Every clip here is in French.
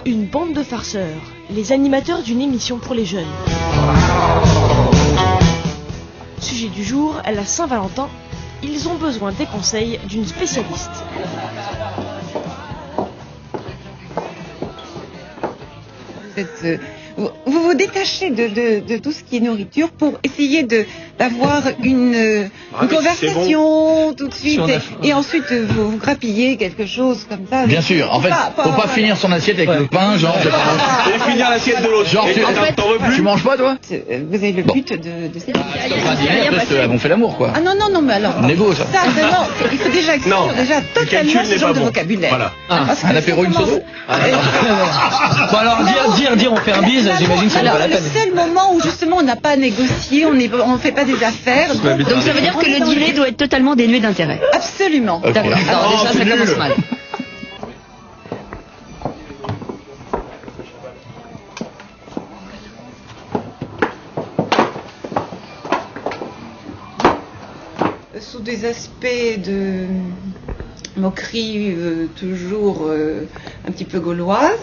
une bande de farceurs, les animateurs d'une émission pour les jeunes. Sujet du jour, la Saint-Valentin, ils ont besoin des conseils d'une spécialiste. Vous vous détachez de tout ce qui est nourriture pour essayer d'avoir une conversation tout de suite et ensuite vous grappillez quelque chose comme ça. Bien sûr, en fait, faut pas finir son assiette avec le pain, genre. Et finir l'assiette de l'autre. Genre, t'en veux plus. Tu manges pas, toi? Vous avez le but de cette Elles vont fait l'amour, quoi. Ah non, mais alors. Négo, ça. Non, il faut déjà exclure totalement ce genre de vocabulaire. Voilà. Un apéro, une seule. Bon alors, dire on fait un bise, j'imagine que ça vaut pas la peine. Le seul moment où justement on n'a pas à négocier, on ne fait pas des affaires. Donc ça veut dire que le dîner doit être totalement dénué d'intérêt. Absolument. Okay. D'accord. Alors déjà ça commence mal. Sous des aspects de moquerie toujours un petit peu gauloise,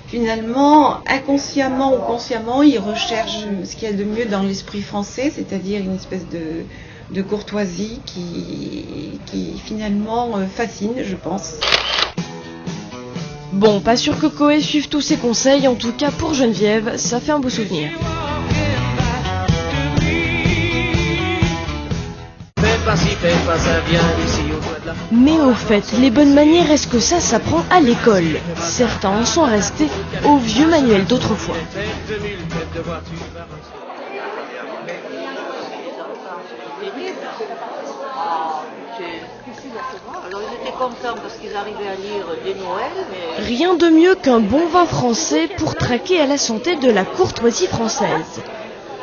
finalement, inconsciemment ou consciemment, ils recherchent ce qu'il y a de mieux dans l'esprit français, c'est-à-dire une espèce de courtoisie qui finalement fascine, je pense. Bon, pas sûr que Coé suive tous ses conseils, en tout cas pour Geneviève, ça fait un beau souvenir. Mais au fait, les bonnes manières, est-ce que ça s'apprend à l'école? Certains en sont restés au vieux manuel d'autrefois. Alors ils étaient contents parce qu'ils arrivaient à lire des Noëls, mais... Rien de mieux qu'un bon vin français pour traquer à la santé de la courtoisie française.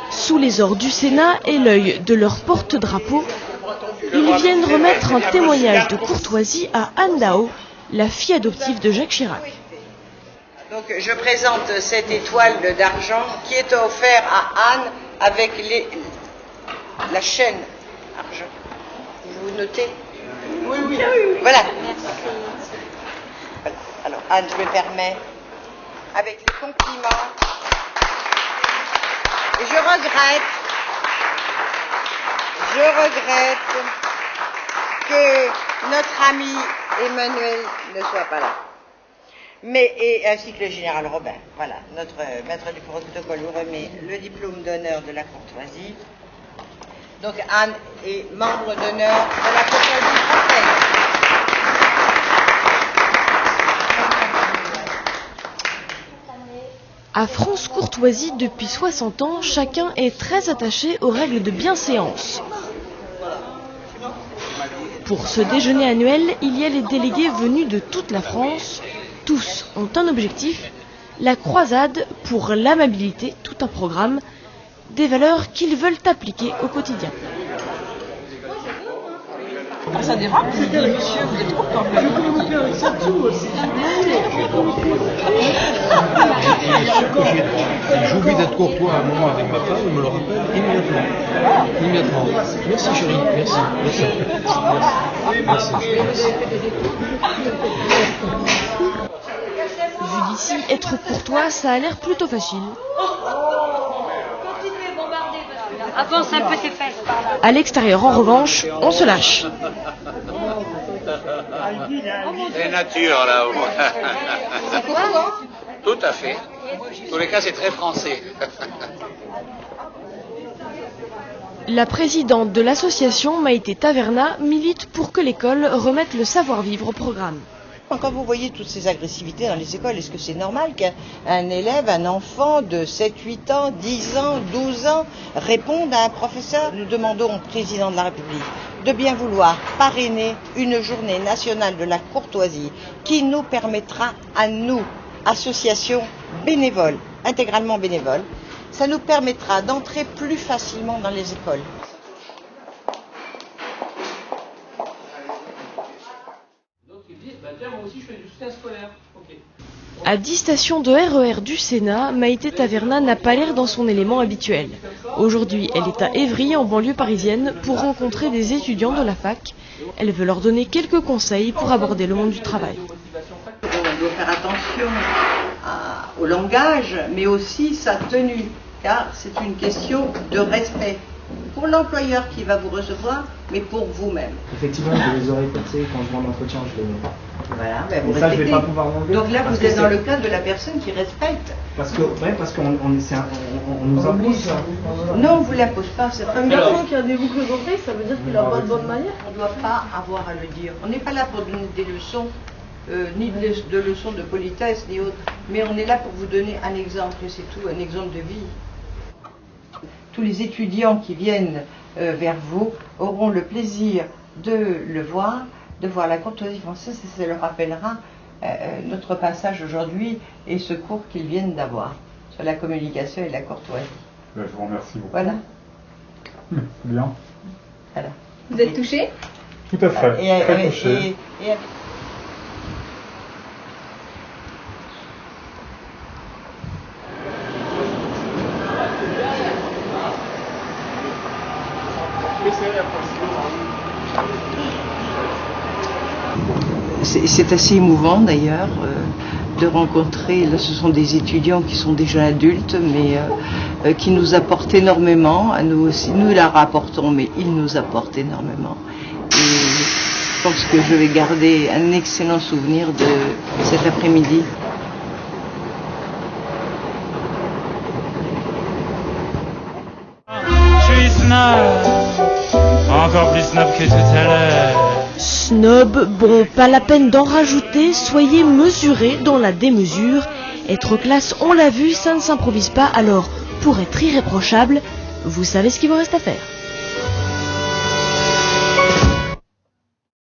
Sous les ors du Sénat et l'œil de leur porte-drapeau, ils viennent remettre un témoignage de courtoisie à Anne Dao, la fille adoptive de Jacques Chirac. Donc je présente cette étoile d'argent qui est offerte à Anne avec la chaîne argent. Vous notez? Oui. Voilà. Merci. Alors Anne, je me permets, avec les compliments, et je regrette que notre ami Emmanuel ne soit pas là. Ainsi que le général Robin. Voilà, notre maître du protocole vous remet le diplôme d'honneur de la courtoisie. Donc Anne est membre d'honneur de la courtoisie française. À France Courtoisie, depuis 60 ans, chacun est très attaché aux règles de bienséance. Pour ce déjeuner annuel, il y a les délégués venus de toute la France. Tous ont un objectif, la croisade pour l'amabilité, tout un programme, des valeurs qu'ils veulent appliquer au quotidien. Ça dérape, monsieur, vous êtes content. Je peux vous faire avec ça tout aussi. J'ai oublié d'être courtois à un moment avec ma femme, je me le rappelle immédiatement. Merci chérie, merci. Vu d'ici, être courtois, ça a l'air plutôt facile. Avance un peu tes fesses par là. À l'extérieur, en revanche, on se lâche. C'est nature, là, au moins. C'est pourquoi? Tout à fait. En tous les cas, c'est très français. La présidente de l'association, Maïté Taverna, milite pour que l'école remette le savoir-vivre au programme. Quand vous voyez toutes ces agressivités dans les écoles, est-ce que c'est normal qu'un élève, un enfant de 7, 8 ans, 10 ans, 12 ans réponde à un professeur? Nous demandons au président de la République de bien vouloir parrainer une journée nationale de la courtoisie qui nous permettra à nous, associations bénévoles, intégralement bénévoles, ça nous permettra d'entrer plus facilement dans les écoles. À 10 stations de RER du Sénat, Maïté Taverna n'a pas l'air dans son élément habituel. Aujourd'hui, elle est à Évry, en banlieue parisienne, pour rencontrer des étudiants de la fac. Elle veut leur donner quelques conseils pour aborder le monde du travail. On doit faire attention au langage, mais aussi sa tenue, car c'est une question de respect pour l'employeur qui va vous recevoir, mais pour vous-même. Effectivement, je les aurais écoutés quand je vois l'entretien, je les mets. Voilà, mais ça, je vais pas pouvoir l'enlever. Donc là, vous êtes dans le cas de la personne qui respecte. Parce qu'on nous impose. Non, on ne vous l'impose pas. C'est un garçon qui a des boucles d'oreilles, ça veut dire qu'il n'a pas de bonne manière. On ne doit pas avoir à le dire. On n'est pas là pour donner des leçons, ni de leçons de politesse, ni autre. Mais on est là pour vous donner un exemple, et c'est tout, un exemple de vie. Tous les étudiants qui viennent vers vous auront le plaisir de le voir, de voir la courtoisie française, et ça leur rappellera notre passage aujourd'hui et ce cours qu'ils viennent d'avoir sur la communication et la courtoisie. Je vous remercie beaucoup. Voilà. Bien. Voilà. Vous êtes touché? Tout à fait. Très touché. C'est assez émouvant d'ailleurs de rencontrer, là ce sont des étudiants qui sont déjà adultes, mais qui nous apportent énormément, à nous aussi, nous la rapportons, mais ils nous apportent énormément. Et je pense que je vais garder un excellent souvenir de cet après-midi. Je suis snob, encore plus snob que tout à l'heure. Snob, bon, pas la peine d'en rajouter, soyez mesurés dans la démesure. Être classe, on l'a vu, ça ne s'improvise pas, alors pour être irréprochable, vous savez ce qu'il vous reste à faire.